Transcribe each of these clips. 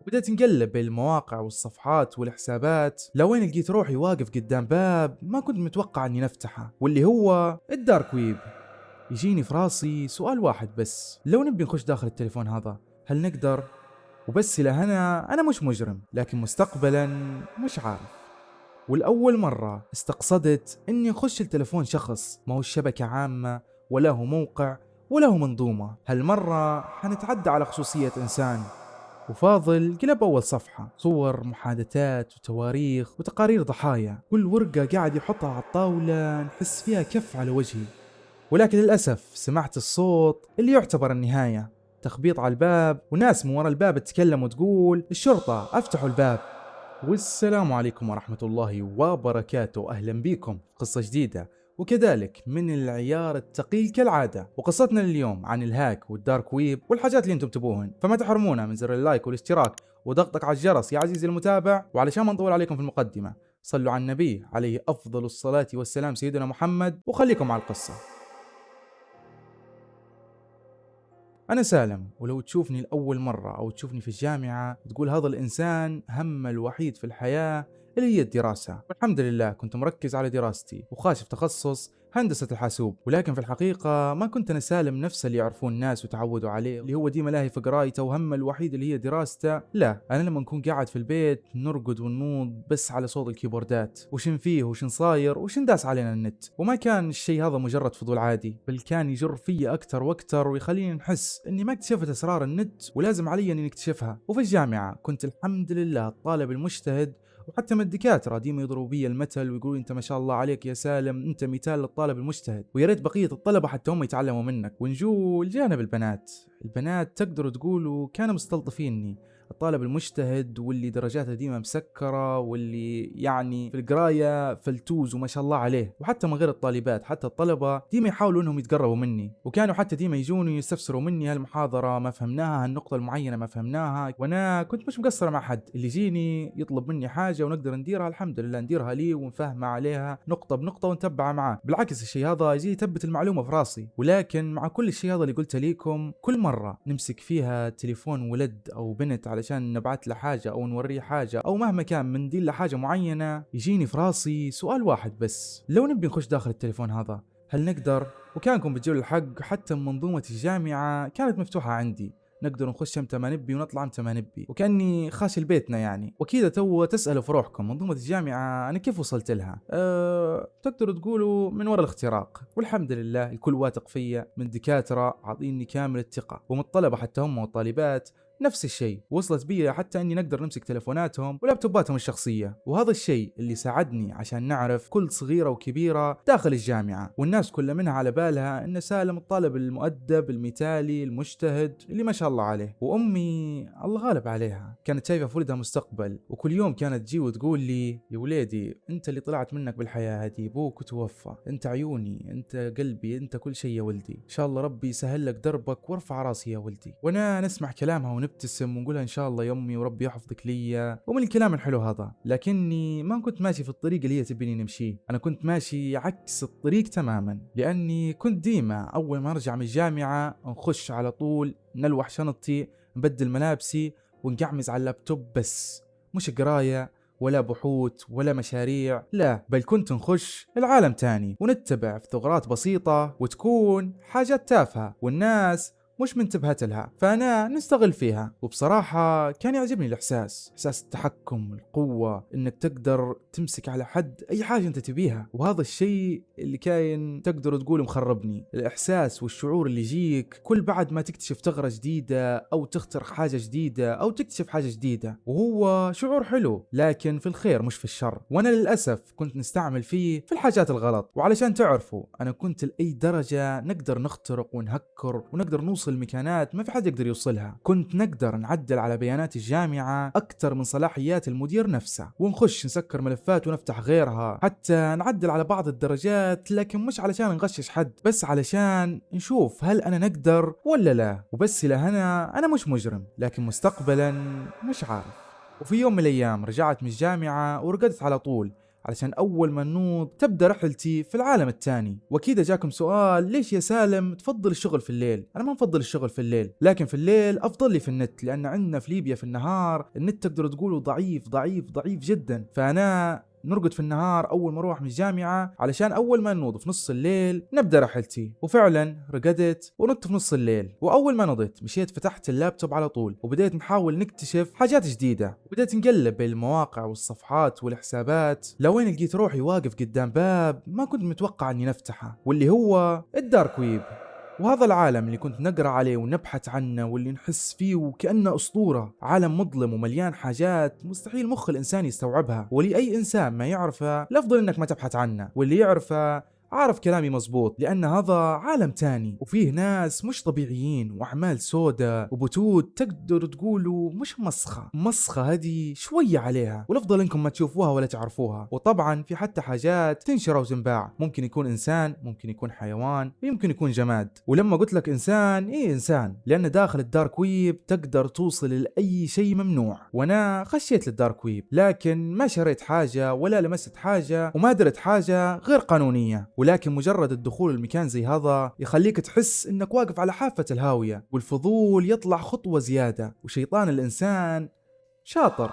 بدأت نقلب بين المواقع والصفحات والحسابات لوين لقيت روحي واقف قدام باب ما كنت متوقع اني نفتحه، واللي هو الدارك ويب. يجيني في راسي سؤال واحد بس، لو نبي نخش داخل التليفون هذا هل نقدر؟ وبس إلى هنا أنا مش مجرم، لكن مستقبلا مش عارف. والأول مرة استقصدت إني أخش التلفون شخص، ما هو الشبكة عامة ولا هو موقع ولا هو منظومة. هالمرة حنتعدى على خصوصية إنسان. وفاضل قلب أول صفحة صور محادثات وتواريخ وتقارير ضحايا، كل ورقة قاعد يحطها على الطاولة نحس فيها كف على وجهي. ولكن للأسف سمعت الصوت اللي يعتبر النهاية، تخبيط على الباب وناس من ورا الباب تتكلم وتقول الشرطة افتحوا الباب. والسلام عليكم ورحمة الله وبركاته، أهلا بكم في قصة جديدة وكذلك من العيار الثقيل كالعادة. وقصتنا اليوم عن الهاك والدارك ويب والحاجات اللي انتم تبوهن، فما تحرمونا من زر اللايك والاشتراك وضغطك على الجرس يا عزيزي المتابع. وعلشان ما نطول عليكم في المقدمة، صلوا على النبي عليه أفضل الصلاة والسلام سيدنا محمد، وخليكم على القصة. أنا سالم، ولو تشوفني لأول مرة أو تشوفني في الجامعة تقول هذا الإنسان هم الوحيد في الحياة اللي هي الدراسة. والحمد لله كنت مركز على دراستي وخاش في تخصص هندسة الحاسوب. ولكن في الحقيقة ما كنت أنا سالم نفسه اللي يعرفون الناس وتعودوا عليه، اللي هو ديما لاهي في قرايته وهم الوحيد اللي هي دراسته. لا، أنا لما نكون قاعد في البيت نرقد وننوض بس على صوت الكيبوردات وشن فيه وشن صاير وشن داس علينا النت. وما كان الشيء هذا مجرد فضول عادي، بل كان يجر فيا أكتر وأكتر ويخليني نحس إني ما اكتشفت أسرار النت ولازم علي إني نكتشفها. وفي الجامعة كنت الحمد لله الطالب المجتهد، وحتى من الدكاترة ديما يضربوا بي المثل ويقولوا انت ما شاء الله عليك يا سالم، انت مثال للطالب المجتهد، ويا ريت بقية الطلبة حتى هم يتعلموا منك. ونجو الجانب البنات تقدروا تقولوا كانوا مستلطفيني، الطالب المجتهد واللي درجاته ديما مسكرة واللي يعني في القراية فلتوز وما شاء الله عليه. وحتى من غير الطالبات حتى الطلبة ديما يحاولوا انهم يتقربوا مني، وكانوا حتى ديما يجوني يستفسروا مني هالمحاضرة ما فهمناها، هالنقطة المعينة ما فهمناها. وانا كنت مش مقصر مع حد، اللي يجيني يطلب مني حاجة ونقدر نديرها الحمد لله نديرها ليه ونفهمها عليها نقطة بنقطة ونتبع معاه. بالعكس الشيء هذا يجي يثبت المعلومة في راسي. ولكن مع كل الشيء هذا اللي قلته ليكم، كل مرة نمسك فيها تليفون ولد او بنت علشان نبعت له حاجة او نوريه حاجة او مهما كان من ندير له حاجة معينة، يجيني في راسي سؤال واحد بس، لو نبي نخش داخل التليفون هذا هل نقدر؟ وكانكم بتجوا الحق حتى منظومة الجامعة كانت مفتوحة عندي، نقدر نخش متى ما نبي ونطلع متى ما نبي، وكاني خاش لبيتنا يعني. واكيد تو تسالوا في روحكم منظومه الجامعه انا كيف وصلت لها؟ تقدروا تقولوا من وراء الاختراق. والحمد لله الكل واثق فيا، من دكاتره عاطيني كامل الثقه، ومن الطلبه حتى هم والطالبات نفس الشيء. وصلت بي حتى اني نقدر نمسك تلفوناتهم ولابتوباتهم الشخصيه، وهذا الشيء اللي ساعدني عشان نعرف كل صغيره وكبيره داخل الجامعه، والناس كل منها على بالها ان سالم الطالب المؤدب المثالي المجتهد اللي ما شاء الله عليه. وامي الله غالب عليها كانت شايفه في ولدها مستقبل، وكل يوم كانت تجي وتقول لي يا وليدي انت اللي طلعت منك بالحياه هذه، ابوك توفى، انت عيوني، انت قلبي، انت كل شيء يا ولدي، ان شاء الله ربي يسهل لك دربك وارفع راسي يا ولدي. وانا نسمع كلامها ونبتسم ونقولها ان شاء الله يا امي وربي يحفظك لي، ومن الكلام الحلو هذا. لكني ما كنت ماشي في الطريق اللي هي تبيني نمشي، انا كنت ماشي عكس الطريق تماما، لاني كنت ديما اول ما ارجع من الجامعه نخش على طول نلوح شنطتي نبدل ملابسي ونقعمز على اللابتوب بس، مش قرايه ولا بحوث ولا مشاريع، لا بل كنت نخش العالم تاني ونتبع في ثغرات بسيطة وتكون حاجات تافهة والناس مش منتبهت لها، فأنا نستغل فيها. وبصراحة كان يعجبني الإحساس، إحساس التحكم، القوة، إنك تقدر تمسك على حد أي حاجة أنت تبيها. وهذا الشيء اللي كاين تقدر تقول مخربني، الإحساس والشعور اللي يجيك كل بعد ما تكتشف ثغرة جديدة أو تخترق حاجة جديدة أو تكتشف حاجة جديدة، وهو شعور حلو لكن في الخير مش في الشر. وأنا للأسف كنت نستعمل فيه في الحاجات الغلط. وعلشان تعرفوا أنا كنت لأي درجة نقدر نخترق ونهكر ونقدر نوصل المكانات ما في حد يقدر يوصلها. كنت نقدر نعدل على بيانات الجامعة أكتر من صلاحيات المدير نفسه، ونخش نسكر ملفات ونفتح غيرها، حتى نعدل على بعض الدرجات، لكن مش علشان نغشش حد، بس علشان نشوف هل أنا نقدر ولا لا. وبس إلى هنا أنا مش مجرم، لكن مستقبلا مش عارف. وفي يوم من الأيام رجعت من الجامعة ورقدت على طول علشان أول ما نوض تبدأ رحلتي في العالم التاني. وأكيد جاكم سؤال، ليش يا سالم تفضل الشغل في الليل؟ أنا ما نفضل الشغل في الليل، لكن في الليل أفضل لي في النت، لأن عندنا في ليبيا في النهار النت تقدروا تقولوا ضعيف ضعيف ضعيف جدا. فأنا نرقد في النهار أول ما أروح من الجامعة علشان أول ما نوض في نص الليل نبدأ رحلتي. وفعلا رقدت ونط في نص الليل، وأول ما نضت مشيت فتحت اللابتوب على طول وبديت نحاول نكتشف حاجات جديدة، وبديت نقلب بين المواقع والصفحات والحسابات لوين لقيت روحي واقف قدام باب ما كنت متوقع أني نفتحه، واللي هو الدارك ويب. وهذا العالم اللي كنت نقرأ عليه ونبحث عنه واللي نحس فيه وكأنه أسطورة، عالم مظلم ومليان حاجات مستحيل مخ الإنسان يستوعبها، ولأي إنسان ما يعرفه الأفضل إنك ما تبحث عنه، واللي يعرفه عارف كلامي مزبوط، لأن هذا عالم تاني وفيه ناس مش طبيعيين وأعمال سودة وبتود تقدر تقولوا مش مسخة هذه شوية عليها، والأفضل إنكم ما تشوفوها ولا تعرفوها. وطبعا في حتى حاجات تنشر وتنباع، ممكن يكون إنسان، ممكن يكون حيوان، ويمكن يكون جماد. ولما قلت لك إنسان، إيه إنسان، لأن داخل الدارك ويب تقدر توصل لأي شيء ممنوع. وأنا خشيت للدارك ويب، لكن ما شريت حاجة ولا لمست حاجة وما درت حاجة غير قانونية، ولكن مجرد الدخول المكان زي هذا يخليك تحس انك واقف على حافة الهاوية، والفضول يطلع خطوة زيادة، وشيطان الانسان شاطر.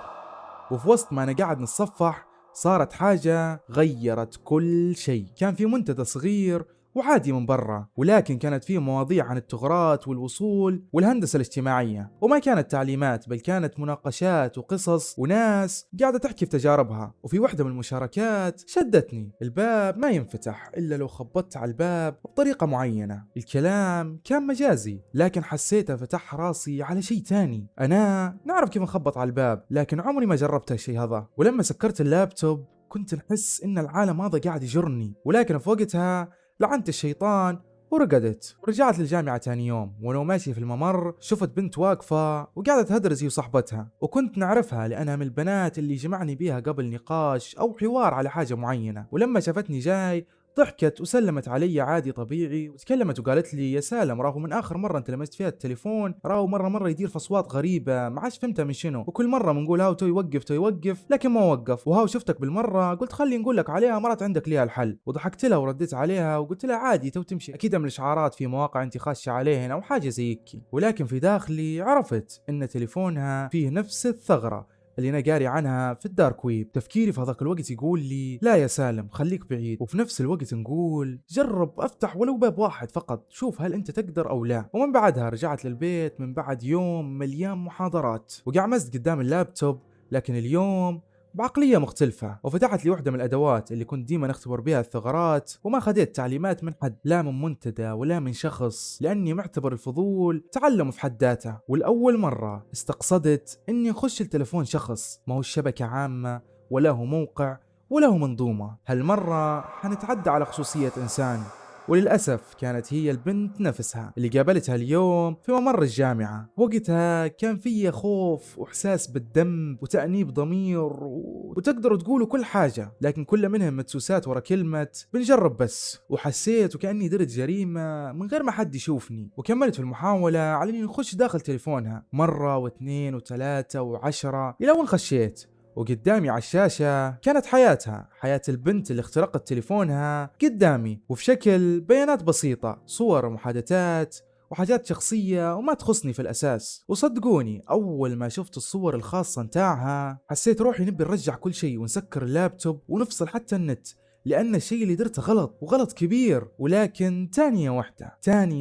وفي وسط ما انا قاعد نتصفح صارت حاجة غيرت كل شيء. كان في منتدى صغير وعادي من برا، ولكن كانت فيه مواضيع عن الثغرات والوصول والهندسة الاجتماعية، وما كانت تعليمات بل كانت مناقشات وقصص وناس قاعدة تحكي في تجاربها. وفي واحدة من المشاركات شدتني، الباب ما ينفتح إلا لو خبطت على الباب بطريقة معينة. الكلام كان مجازي، لكن حسيته فتح راسي على شيء تاني. أنا نعرف كيف نخبط على الباب، لكن عمري ما جربت هالشيء هذا. ولما سكرت اللابتوب كنت نحس إن العالم هذا قاعد يجرني، ولكن في وقتها لعنت الشيطان ورقدت. ورجعت للجامعة تاني يوم، ولو ماشي في الممر شفت بنت واقفة وقاعدة تهدرز هي وصاحبتها، وكنت نعرفها لأنها من البنات اللي جمعني بيها قبل نقاش أو حوار على حاجة معينة. ولما شافتني جاي ضحكت وسلمت علي عادي طبيعي، وتكلمت وقالت لي يا سالم، راهو من آخر مرة أنت لمست فيها التليفون راهو مرة يدير في أصوات غريبة ما عادش فهمتها من شنو، وكل مرة بنقول هاو تو يوقف لكن ما وقف، وهاو شفتك بالمرة قلت خلي نقول لك عليها مرات عندك ليها الحل. وضحكت لها ورديت عليها وقلت لها عادي تو تمشي، أكيد من الإشعارات في مواقع أنت خاشة عليهن أو حاجة زيك. ولكن في داخلي عرفت إن تليفونها فيه نفس الثغرة اللي أنا قاري عنها في الدارك ويب. تفكيري في هذاك الوقت يقول لي لا يا سالم خليك بعيد، وفي نفس الوقت نقول جرب افتح ولو باب واحد فقط، شوف هل انت تقدر او لا. ومن بعدها رجعت للبيت من بعد يوم مليان محاضرات، وقعمزت قدام اللابتوب لكن اليوم بعقلية مختلفة، وفتحت لي واحدة من الأدوات اللي كنت ديما نختبر بها الثغرات، وما خديت تعليمات من حد، لا من منتدى ولا من شخص، لأني معتبر الفضول تعلم في حد ذاته. والأول مرة استقصدت إني أخش التلفون شخص، ما هو الشبكة عامة ولا هو موقع ولا هو منظومة. هالمرة حنتعدى على خصوصية إنسان، وللأسف كانت هي البنت نفسها اللي قابلتها اليوم في ممر الجامعة. وقتها كان فيا خوف وإحساس بالذنب وتأنيب ضمير وتقدروا تقولوا كل حاجة، لكن كل منهم مدسوسات ورا كلمة بنجرب بس. وحسيت وكأني درت جريمة من غير ما حد يشوفني، وكملت في المحاولة على أني نخش داخل تليفونها مرة واثنين وثلاثة وعشرة إلى وين خشيت. وقدامي على الشاشة كانت حياتها، حياة البنت اللي اخترقت تليفونها قدامي، وفي شكل بيانات بسيطة، صور ومحادثات وحاجات شخصية وما تخصني في الأساس. وصدقوني أول ما شفت الصور الخاصة نتاعها حسيت روحي نبي نرجع كل شيء ونسكر اللابتوب ونفصل حتى النت، لأن الشيء اللي درته غلط وغلط كبير. ولكن تانية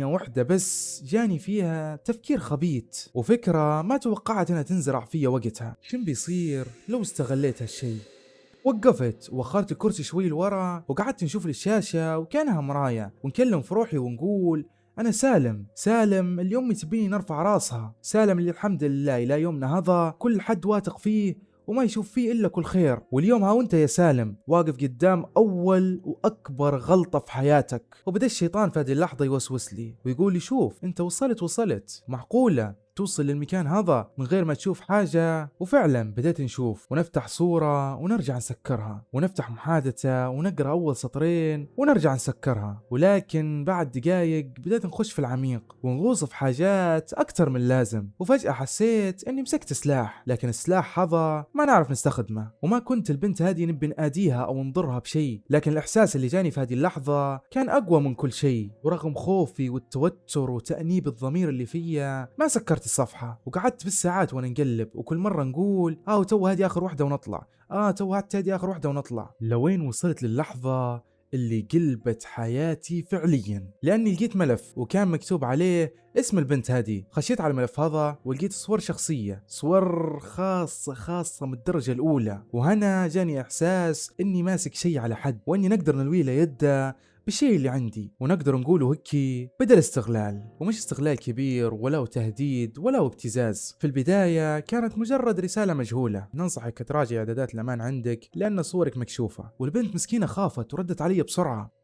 واحدة بس جاني فيها تفكير خبيث وفكرة ما توقعت أنها تنزرع فيا وقتها. شن بيصير لو استغليت هالشيء؟ وقفت واخرت الكرسي شوي لورا وقعدت نشوف للشاشة وكانها مراية، ونكلم في روحي ونقول أنا سالم اللي أمي تبيني نرفع راسها، سالم اللي الحمد لله إلى يومنا هذا كل حد واثق فيه وما يشوف فيه إلا كل خير. واليوم ها وانت يا سالم واقف قدام أول وأكبر غلطة في حياتك. وبدأ الشيطان في هذه اللحظة يوسوس لي ويقول لي شوف انت وصلت، معقولة توصل للمكان هذا من غير ما تشوف حاجة. وفعلا بديت نشوف ونفتح صورة ونرجع نسكرها، ونفتح محادثة ونقرأ أول سطرين ونرجع نسكرها. ولكن بعد دقايق بديت نخش في العميق ونغوص في حاجات أكتر من اللازم. وفجأة حسيت إني مسكت سلاح، لكن السلاح هذا ما نعرف نستخدمه. وما كنت البنت هذه نبي نأذيها أو نضرها بشيء، لكن الإحساس اللي جاني في هذه اللحظة كان أقوى من كل شيء. ورغم خوفي والتوتر وتأنيب الضمير اللي فيا ما سكرت الصفحة، وقعدت بالساعات وانا نقلب، وكل مرة نقول تو هذه آخر وحدة ونطلع، تو هذه آخر وحدة ونطلع، لوين وصلت للحظة اللي قلبت حياتي فعليا. لأني لقيت ملف وكان مكتوب عليه اسم البنت هذه. خشيت على الملف هذا ولقيت صور شخصية، صور خاصة من الدرجة الأولى. وهنا جاني إحساس إني ماسك شيء على حد، وإني نقدر نلوي له يده بالشيء اللي عندي، ونقدر نقوله هيك بدل استغلال. ومش استغلال كبير ولا تهديد ولا ابتزاز. في البداية كانت مجرد رسالة مجهولة: ننصحك تراجع إعدادات الأمان عندك لأن صورك مكشوفة. والبنت مسكينة خافت وردت علي بسرعة،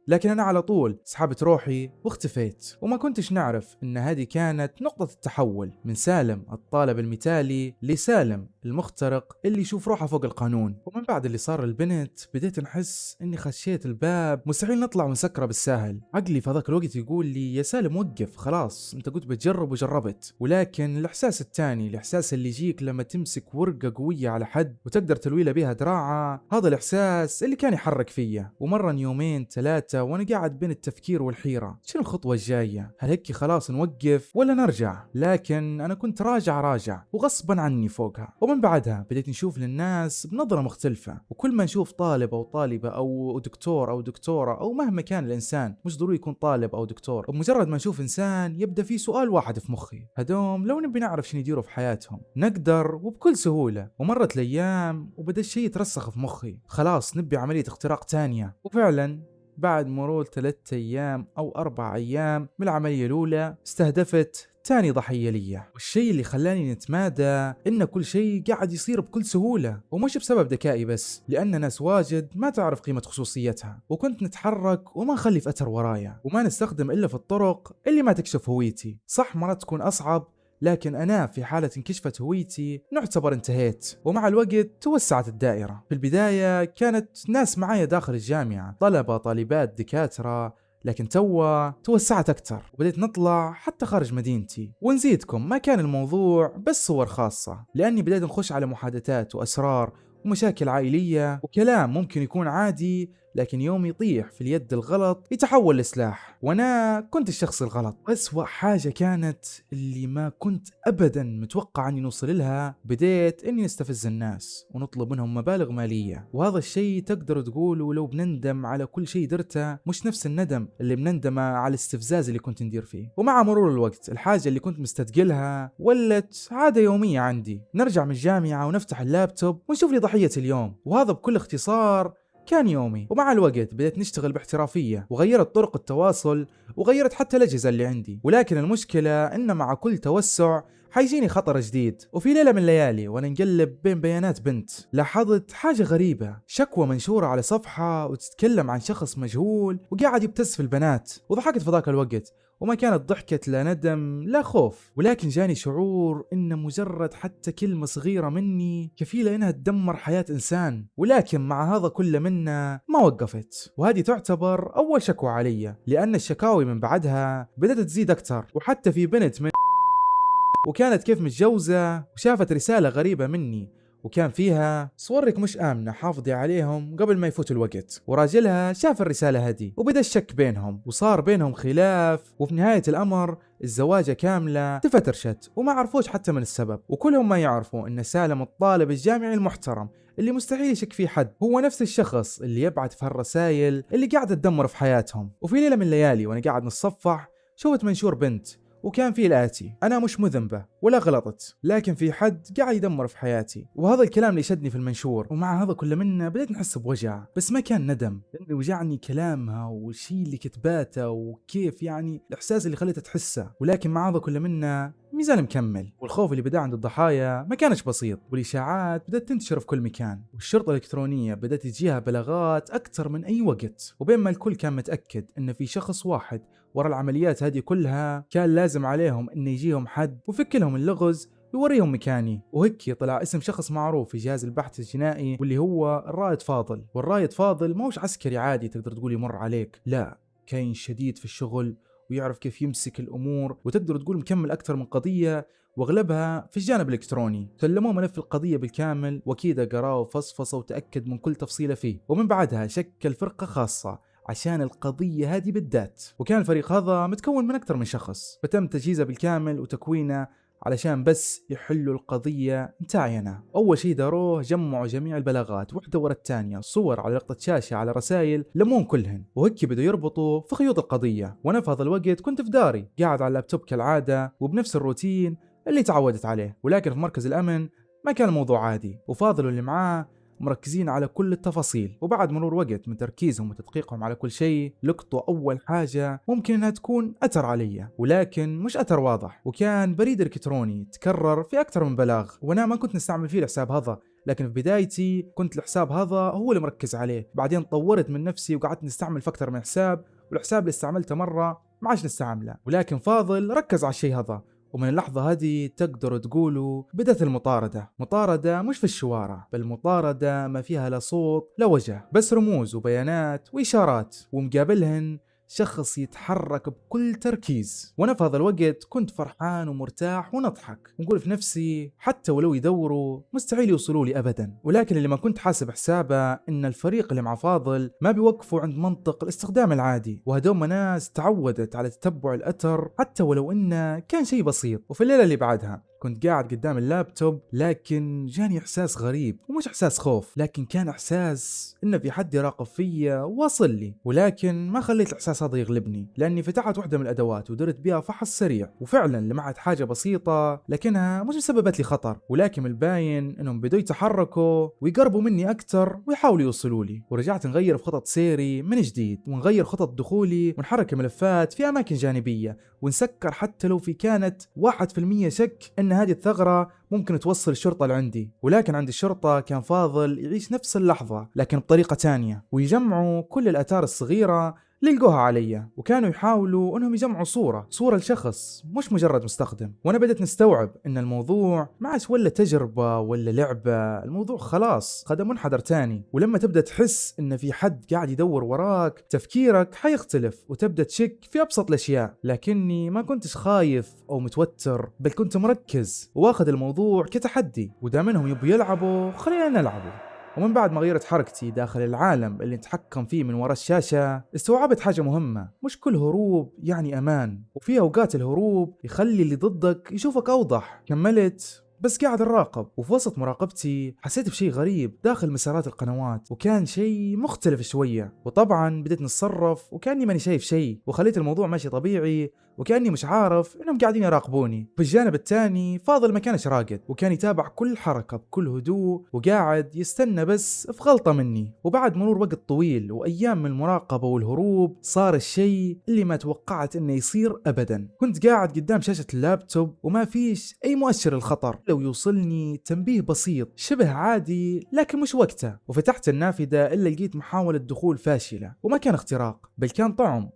لكن أنا على طول سحبت روحي واختفيت. وما كنتش نعرف إن هذه كانت نقطة التحول من سالم الطالب المثالي لسالم المخترق اللي يشوف روحه فوق القانون. ومن بعد اللي صار البنت بديت نحس إني خشيت الباب، مستحيل نطلع ونسكره بالساهل. عقلي في هذاك الوقت يقول لي يا سالم وقف، خلاص أنت قلت بتجرب وجربت. ولكن الإحساس الثاني، الإحساس اللي يجيك لما تمسك ورقة قوية على حد وتقدر تلوي له بيها دراعه، هذا الإحساس اللي كان يحرك فيا. ومرة يومين ثلاثة وانا قاعد بين التفكير والحيرة، شنو الخطوة الجاية؟ هل هيك خلاص نوقف ولا نرجع؟ لكن انا كنت راجع وغصبا عني فوقها. ومن بعدها بديت نشوف للناس بنظرة مختلفة. وكل ما نشوف طالب او طالبة او دكتور او دكتورة او مهما كان الانسان، مش ضروري يكون طالب او دكتور، ومجرد ما نشوف انسان يبدا في سؤال واحد في مخي: هدوم لو نبي نعرف شنو يديروا في حياتهم نقدر وبكل سهولة. ومرت الايام وبدا الشيء يترسخ في مخي، خلاص نبي عملية اختراق تانية. وفعلا بعد مرور 3 أيام أو 4 أيام من العملية الأولى استهدفت تاني ضحية لي. والشيء اللي خلاني نتمادى إن كل شيء قاعد يصير بكل سهولة، ومش بسبب ذكائي بس، لأن ناس واجد ما تعرف قيمة خصوصيتها. وكنت نتحرك وما نخلي في أثر ورايا، وما نستخدم إلا في الطرق اللي ما تكشف هويتي. صح مرات تكون أصعب، لكن أنا في حالة انكشفت هويتي نعتبر انتهيت. ومع الوقت توسعت الدائرة. في البداية كانت ناس معايا داخل الجامعة، طلبة طالبات دكاترة، لكن توسعت أكتر وبديت نطلع حتى خارج مدينتي. ونزيدكم ما كان الموضوع بس صور خاصة، لأني بديت نخش على محادثات وأسرار ومشاكل عائلية وكلام ممكن يكون عادي، لكن يوم يطيح في اليد الغلط يتحول لسلاح. وانا كنت الشخص الغلط. أسوأ حاجة كانت اللي ما كنت ابدا متوقع اني نوصل لها، بديت اني نستفز الناس ونطلب منهم مبالغ مالية. وهذا الشيء تقدر تقولوا لو بنندم على كل شيء درته مش نفس الندم اللي بنندم على الاستفزاز اللي كنت ندير فيه. ومع مرور الوقت الحاجة اللي كنت مستثقلها ولت عادة يومية عندي. نرجع من الجامعة ونفتح اللابتوب ونشوف لي ضحية اليوم، وهذا بكل اختصار كان يومي. ومع الوقت بديت نشتغل باحترافية، وغيرت طرق التواصل، وغيرت حتى الأجهزة اللي عندي. ولكن المشكلة إن مع كل توسع حيجيني خطر جديد. وفي ليلة من الليالي وانا نقلب بين بيانات بنت، لاحظت حاجة غريبة: شكوى منشورة على صفحة وتتكلم عن شخص مجهول وقاعد يبتز في البنات. وضحكت في ذاك الوقت، وما كانت ضحكة لا ندم لا خوف، ولكن جاني شعور إن مجرد حتى كلمة صغيرة مني كفيلة إنها تدمر حياة إنسان. ولكن مع هذا كله منا ما وقفت، وهذه تعتبر أول شكوى علي، لأن الشكاوي من بعدها بدأت تزيد أكتر. وحتى في بنت من وكانت كيف متجوزة وشافت رسالة غريبة مني، وكان فيها صورك مش آمنة حافظي عليهم قبل ما يفوت الوقت. وراجلها شاف الرسالة هذه وبدأ الشك بينهم، وصار بينهم خلاف، وفي نهاية الأمر الزواجة كاملة تفترشت وما عرفوش حتى من السبب. وكلهم ما يعرفوا إن سالم الطالب الجامعي المحترم اللي مستحيل يشك فيه حد هو نفس الشخص اللي يبعث في هالرسائل اللي قاعدة تدمر في حياتهم. وفي ليلة من الليالي وأنا قاعد نتصفح شوفت منشور بنت، وكان فيه الآتي: أنا مش مذنبة ولا غلطت، لكن في حد قاعد يدمر في حياتي. وهذا الكلام اللي شدني في المنشور. ومع هذا كله منه بديت نحس بوجع، بس ما كان ندم، لأنه وجعني كلامها والشيء اللي كتباته وكيف يعني الإحساس اللي خليتها تحسه. ولكن مع هذا كله منه ميزان مكمل. والخوف اللي بدأ عند الضحايا ما كانش بسيط، والإشاعات بدأت تنتشر في كل مكان، والشرطة الإلكترونية بدأت تجيها بلاغات أكثر من أي وقت. وبين ما الكل كان متأكد إن في شخص واحد ورا العمليات هذه كلها كان لازم عليهم إن يجيهم حد ويفك لهم اللغز يوريهم مكاني. وهيك طلع اسم شخص معروف في جهاز البحث الجنائي واللي هو الرائد فاضل. والرائد فاضل ما هوش عسكري عادي تقدر تقول يمر عليك، لا، كاين شديد في الشغل ويعرف كيف يمسك الأمور، وتقدر تقول مكمل أكثر من قضية واغلبها في الجانب الالكتروني. سلموه ملف القضيه بالكامل واكيد قراه وفصفصه وتاكد من كل تفصيله فيه، ومن بعدها شكل فرقه خاصه عشان القضيه هذه بالذات. وكان الفريق هذا متكون من اكثر من شخص، فتم تجهيزه بالكامل وتكوينه علشان بس يحلوا القضية متاعي أنا. أول شيء داروه جمعوا جميع البلاغات واحدة ورا الثانية، صور على لقطة شاشة على رسائل، لمون كلهن وهيك بدوا يربطوا في خيوط القضية. وأنا في هذا الوقت كنت في داري قاعد على اللابتوب كالعادة وبنفس الروتين اللي تعودت عليه. ولكن في مركز الأمن ما كان الموضوع عادي، وفاضل واللي معاه مركزين على كل التفاصيل. وبعد مرور وقت من تركيزهم وتدقيقهم على كل شيء لقطوا أول حاجة ممكن أنها تكون أثر علي، ولكن مش أثر واضح، وكان بريد إلكتروني تكرر في أكثر من بلاغ. وأنا ما كنت نستعمل فيه الحساب هذا، لكن في بدايتي كنت الحساب هذا هو اللي مركز عليه. بعدين طورت من نفسي وقعدت نستعمل في أكثر من حساب، والحساب اللي استعملته مرة ما عادش نستعمله. ولكن فاضل ركز على الشيء هذا، ومن اللحظة هذه تقدروا تقولوا بدأت المطاردة. مطاردة مش في الشوارع، بل مطاردة ما فيها لا صوت لا وجه، بس رموز وبيانات وإشارات، ومقابلهن شخص يتحرك بكل تركيز. وانا في هذا الوقت كنت فرحان ومرتاح ونضحك ونقول في نفسي حتى ولو يدوروا مستحيل يوصلوا لي ابدا. ولكن اللي ما كنت حاسب حسابه ان الفريق اللي مع فاضل ما بيوقفوا عند منطق الاستخدام العادي، وهدوم ناس تعودت على تتبع الاثر حتى ولو انه كان شيء بسيط. وفي الليله اللي بعدها كنت قاعد قدام اللابتوب، لكن جاني إحساس غريب، ومش إحساس خوف، لكن كان إحساس إن في حد يراقب فيا واصل لي. ولكن ما خليت الإحساس هذا يغلبني، لأني فتحت واحدة من الأدوات ودرت بها فحص سريع، وفعلا لمعت حاجة بسيطة لكنها مش سببت لي خطر. ولكن الباين إنهم بدوا يتحركوا ويقربوا مني أكتر ويحاولوا يوصلوا لي. ورجعت نغير في خطط سيري من جديد، ونغير خطط دخولي، ونحرك ملفات في أماكن جانبية، ونسكر حتى لو في كانت 1% شك إن هذه الثغرة ممكن توصل الشرطة لعندي. ولكن عند الشرطة كان فاضل يعيش نفس اللحظة لكن بطريقة تانية، ويجمعوا كل الآثار الصغيرة اللي لقوها علي، وكانوا يحاولوا انهم يجمعوا صورة لشخص مش مجرد مستخدم. وانا بدأت نستوعب ان الموضوع ما عادش ولا تجربة ولا لعبة، الموضوع خلاص خد منحدر تاني. ولما تبدأ تحس ان في حد قاعد يدور وراك تفكيرك حيختلف وتبدأ تشك في ابسط الاشياء. لكني ما كنتش خايف او متوتر، بل كنت مركز واخذ الموضوع كتحدي، ودام انهم يبوا يلعبوا خلينا نلعبوا. ومن بعد ما غيرت حركتي داخل العالم اللي نتحكم فيه من وراء الشاشة، استوعبت حاجة مهمة، مش كل هروب يعني أمان، وفي أوقات الهروب يخلي اللي ضدك يشوفك أوضح. كملت بس قاعد أراقب، وفي وسط مراقبتي حسيت بشيء غريب داخل مسارات القنوات، وكان شيء مختلف شوية. وطبعا بديت نتصرف وكأني ماني شايف شيء، وخليت الموضوع ماشي طبيعي وكأني مش عارف انهم قاعدين يراقبوني. في الجانب الثاني فاضل ما كانش راقد، وكان يتابع كل حركة بكل هدوء وقاعد يستنى بس في غلطة مني. وبعد مرور وقت طويل وايام من المراقبة والهروب صار الشيء اللي ما توقعت انه يصير ابدا. كنت قاعد قدام شاشة اللابتوب وما فيش اي مؤشر للخطر، لو يوصلني تنبيه بسيط شبه عادي لكن مش وقته. وفتحت النافذة الا لقيت محاولة دخول فاشلة، وما كان اختراق بل كان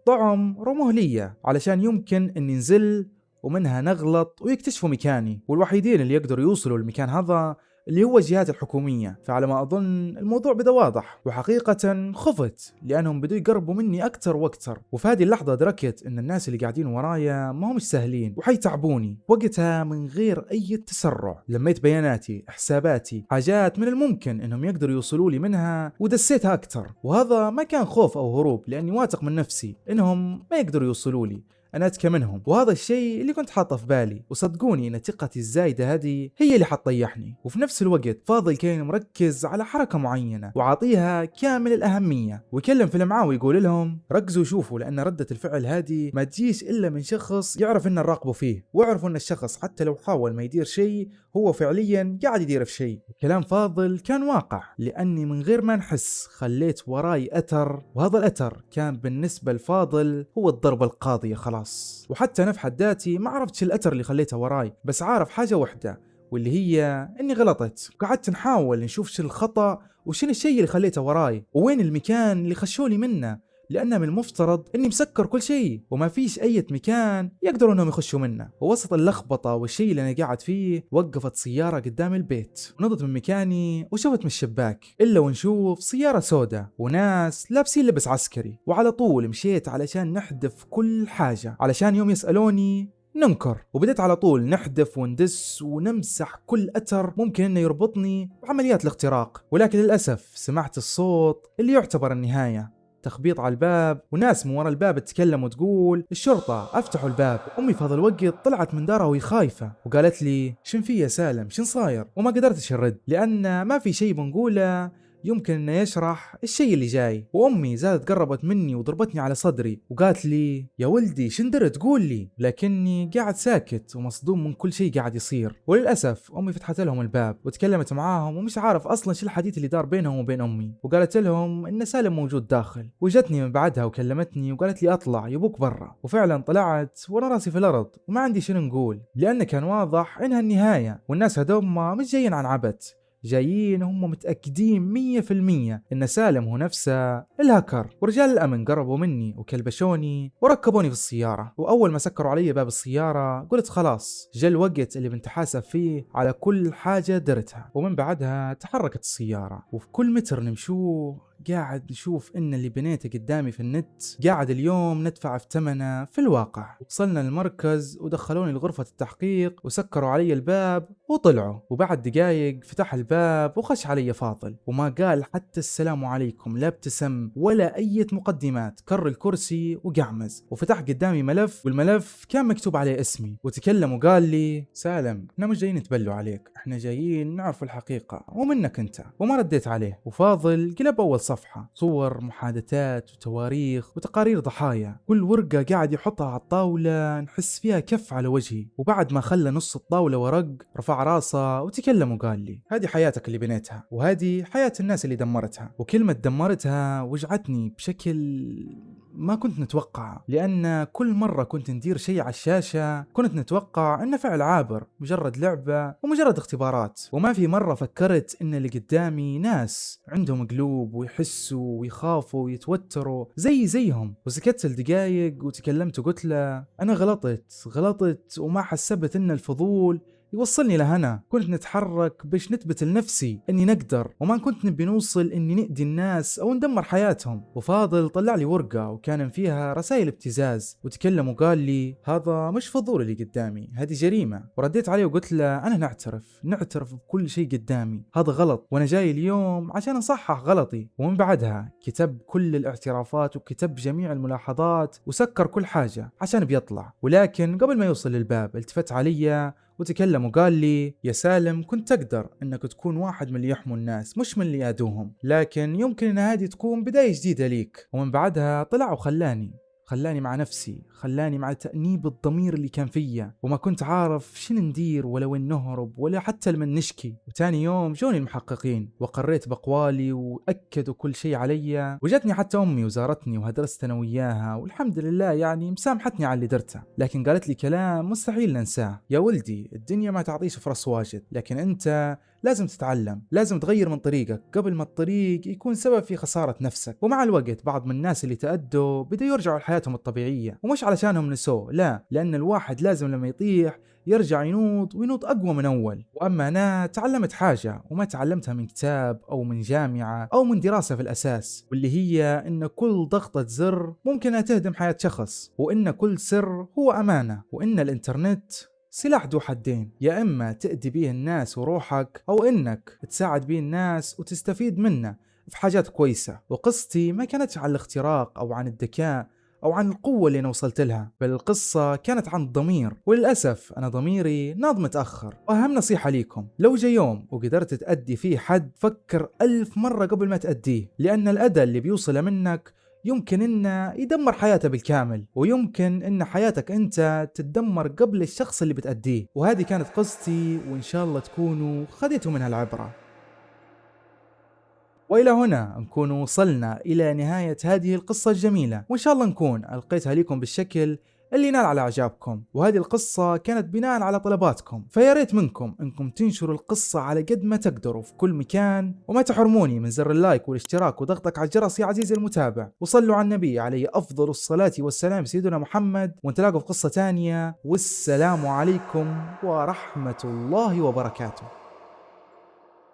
طعم رموه لي علشان يمكن اني ننزل ومنها نغلط ويكتشفوا مكاني. والوحيدين اللي يقدروا يوصلوا المكان هذا اللي هو الجهات الحكومية. فعلى ما أظن الموضوع بدا واضح، وحقيقة خفت لأنهم بدوا يقربوا مني أكتر وأكتر. وفي هذه اللحظة أدركت أن الناس اللي قاعدين ورايا ما هم سهلين وحيتعبوني. وقتها من غير أي تسرع لميت بياناتي، حساباتي، حاجات من الممكن أنهم يقدروا يوصلوا لي منها ودسيتها أكتر. وهذا ما كان خوف أو هروب، لأني واثق من نفسي أنهم ما يقدروا يوصلوا لي، أنا أذكى منهم. وهذا الشيء اللي كنت حاطه في بالي، وصدقوني إن ثقتي الزايدة هذه هي اللي حتطيحني. وفي نفس الوقت فاضل كان مركز على حركة معينة وعاطيها كامل الأهمية، ويكلم في اللي معاه ويقول لهم ركزوا شوفوا، لأن ردة الفعل هذه ما تجيش إلا من شخص يعرف إن نراقبه فيه، ويعرفوا إن الشخص حتى لو حاول ما يدير شيء هو فعليا قاعد يدير في شيء. كلام فاضل كان واقع، لأني من غير ما نحس خليت وراي أثر، وهذا الأثر كان بالنسبة لفاضل هو الضربة القاضية خلاص. وحتى أنا في حد ذاتي ما عرفتش الأثر اللي خليته وراي، بس عارف حاجة واحدة واللي هي إني غلطت. وقعدت نحاول نشوف شو الخطأ وشين الشيء اللي خليته وراي، وين المكان اللي خشولي منه، لأن من المفترض إني مسكر كل شيء وما فيش أي مكان يقدروا إنهم يخشوا منه. ووسط اللخبطة والشيء اللي أنا قاعد فيه وقفت سيارة قدام البيت، نضت من مكاني وشفت من الشباك إلا ونشوف سيارة سوداء وناس لابسين لبس عسكري. وعلى طول مشيت علشان نحذف كل حاجة علشان يوم يسألوني ننكر، وبدأت على طول نحذف وندس ونمسح كل أثر ممكن إنه يربطني بعمليات الاختراق. ولكن للأسف سمعت الصوت اللي يعتبر النهاية، تخبيط على الباب وناس من ورا الباب تتكلم وتقول الشرطة افتحوا الباب. أمي في هذا الوقت طلعت من دارها وهي خايفة وقالت لي شن في يا سالم شن صاير؟ وما قدرتش أرد لأن ما في شيء بنقوله يمكن انه يشرح الشيء اللي جاي. وامي زادت قربت مني وضربتني على صدري وقالت لي يا ولدي شندرت قول لي، لكني قاعد ساكت ومصدوم من كل شيء قاعد يصير. وللاسف امي فتحت لهم الباب وتكلمت معاهم ومش عارف اصلا شو الحديث اللي دار بينهم وبين امي، وقالت لهم ان سالم موجود داخل. وجتني من بعدها وكلمتني وقالت لي اطلع يبوك برا. وفعلا طلعت وانا راسي في الارض وما عندي شنو نقول، لان كان واضح انها النهاية والناس هذوما مش جايين عن عبث، جايين هم متأكدين 100% إن سالم هو نفسه الهاكر. ورجال الأمن قربوا مني وكلبشوني وركبوني في السيارة. وأول ما سكروا علي باب السيارة قلت خلاص جاء الوقت اللي بنتحاسب فيه على كل حاجة درتها. ومن بعدها تحركت السيارة وفي كل متر نمشوه قاعد نشوف ان اللي بنيته قدامي في النت قاعد اليوم ندفع في ثمنه في الواقع. وصلنا المركز ودخلوني لغرفة التحقيق وسكروا علي الباب وطلعوا. وبعد دقايق فتح الباب وخش علي فاضل وما قال حتى السلام عليكم، لا ابتسم ولا اي مقدمات، كر الكرسي وقعمز وفتح قدامي ملف والملف كان مكتوب عليه اسمي. وتكلم وقال لي سالم احنا مش جايين نتبلوا عليك، احنا جايين نعرف الحقيقة ومنك انت. وما رديت عليه. وفاضل قلب اول صفحة صور محادثات وتواريخ وتقارير ضحايا، كل ورقة قاعد يحطها على الطاولة نحس فيها كف على وجهي. وبعد ما خلى نص الطاولة ورق رفع راسه وتكلم وقال لي هذه حياتك اللي بنيتها وهذه حياة الناس اللي دمرتها. وكلمة دمرتها وجعتني بشكل ما كنت نتوقع، لأن كل مرة كنت ندير شيء على الشاشة كنت نتوقع إنه فعل عابر مجرد لعبة ومجرد اختبارات، وما في مرة فكرت إن اللي قدامي ناس عندهم قلوب ويحسوا ويخافوا ويتوتروا زيهم. وسكت لدقايق وتكلمت وقلت له أنا غلطت وما حسبت إن الفضول يوصلني لهنا. كنت نتحرك باش نثبت لنفسي اني نقدر وما كنت نبي نوصل اني نأذي الناس او ندمر حياتهم. وفاضل طلع لي ورقة وكان فيها رسائل ابتزاز وتكلم وقال لي هذا مش فضول اللي قدامي، هذه جريمة. ورديت عليه وقلت له انا نعترف بكل شيء قدامي، هذا غلط وانا جاي اليوم عشان اصحح غلطي. ومن بعدها كتب كل الاعترافات وكتب جميع الملاحظات وسكر كل حاجة عشان بيطلع. ولكن قبل ما يوصل للباب التفت علي وتكلم وقال لي يا سالم كنت تقدر انك تكون واحد من اللي يحموا الناس مش من اللي يادوهم، لكن يمكن ان هذه تكون بداية جديدة ليك. ومن بعدها طلع وخلاني مع نفسي، خلاني مع تأنيب الضمير اللي كان فيا وما كنت عارف شنو ندير ولا وين نهرب ولا حتى لمن نشكي. وتاني يوم جوني المحققين وقريت بقوالي وأكدوا كل شيء علي، وجتني حتى أمي وزارتني وهدرست أنا وياها والحمد لله يعني مسامحتني على اللي درته، لكن قالت لي كلام مستحيل ننساه يا ولدي الدنيا ما تعطيش فرص واجد، لكن أنت لازم تتعلم، لازم تغير من طريقك قبل ما الطريق يكون سبب في خسارة نفسك. ومع الوقت بعض من الناس اللي تأدوا بدأوا يرجعوا لحياتهم الطبيعية، ومش علشانهم نسوه، لا، لأن الواحد لازم لما يطيح يرجع وينوض أقوى من أول. وأما أنا تعلمت حاجة وما تعلمتها من كتاب أو من جامعة أو من دراسة في الأساس، واللي هي إن كل ضغطة زر ممكن تهدم حياة شخص، وإن كل سر هو أمانة، وإن الإنترنت سلاح ذو حدين، يا إما تأذي بيه الناس وروحك أو إنك تساعد بيه الناس وتستفيد منه في حاجات كويسة. وقصتي ما كانتش عن الاختراق أو عن الذكاء أو عن القوة اللي أنا وصلت لها، بل القصة كانت عن الضمير، وللأسف أنا ضميري ناض متأخر. وأهم نصيحة ليكم، لو جاء يوم وقدرت تأدي فيه حد فكر 1000 مرة قبل ما تأديه، لأن الأذى اللي بيوصله منك يمكن إنه يدمر حياته بالكامل، ويمكن إن حياتك أنت تتدمر قبل الشخص اللي بتأديه. وهذه كانت قصتي، وإن شاء الله تكونوا خذيتوا منها العبرة. وإلى هنا نكون وصلنا إلى نهاية هذه القصة الجميلة، وإن شاء الله نكون ألقيتها لكم بالشكل اللي نال على إعجابكم، وهذه القصة كانت بناء على طلباتكم، فيا ريت منكم إنكم تنشروا القصة على قد ما تقدروا في كل مكان، وما تحرموني من زر اللايك والاشتراك وضغطك على الجرس يا عزيزي المتابع، وصلوا على النبي عليه أفضل الصلاة والسلام سيدنا محمد، ونتلاقوا في قصة تانية، والسلام عليكم ورحمة الله وبركاته.